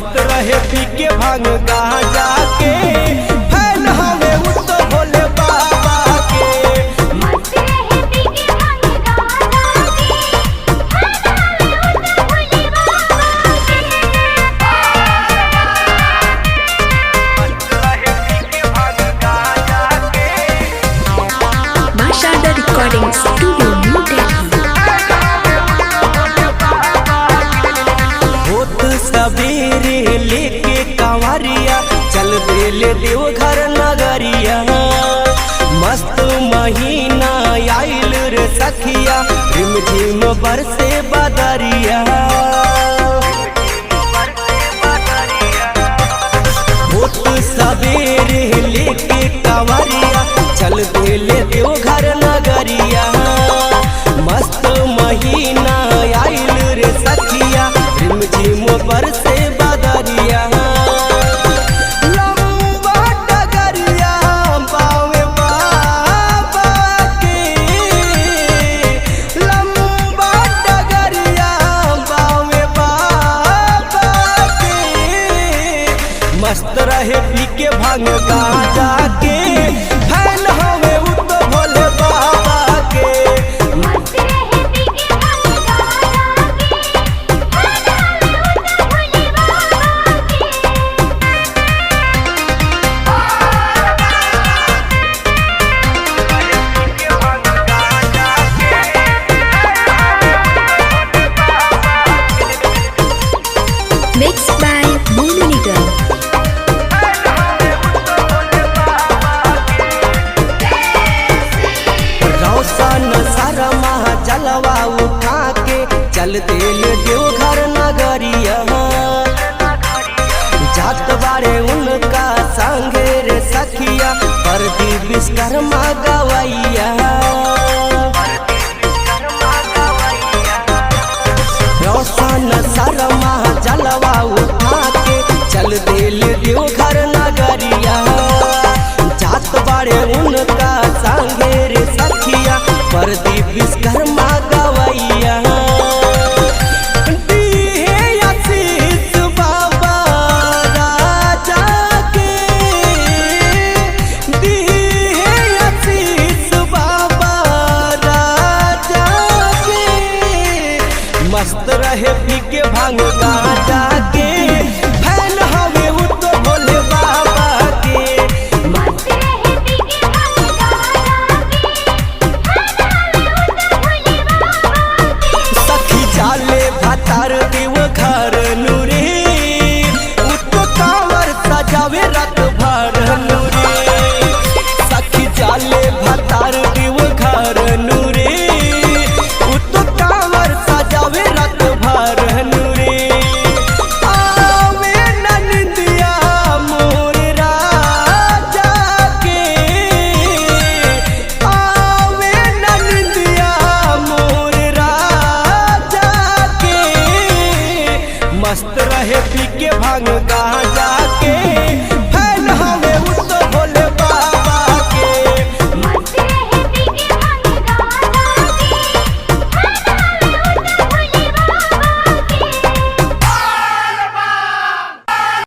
मस्त रहे पी के भांग गांजा के फैन हमें उतो भोले बाबा के। मस्त रहे पी के भांग गांजा के फैन हमें उतो भोले बाबा के। मस्त रहे पी के भांग गांजा के Masha the Recording Studio, New Delhi. होत सवेरे लेके कांवरिया चल देले देवघर नगरिया। मस्त महीना आइल रे सखिया रिम झिम बरसे बदरिया। होत सवेरे लेके कांवरिया चल देले देवघर नगरिया। मस्त महीना आइल रे सखिया रिम झिम बरसे बदरिया। लंबा डगरिया बावे बाबा के, लंबा डगरिया बावे बाबा के। मस्त रहे पी के भांग गांजा के फैन हमें उतो भोले बाबा के। मस्त रहे पी के भांग गांजा के फैन हमें उतो भोले बाबा के। Mixed by Monu Nigam. रौशन शर्मा जलवा उठा के चल दिल देवघर नगरिया। जात बारे उनका संगे रे सखिया पर दी विश्वकर्मा गा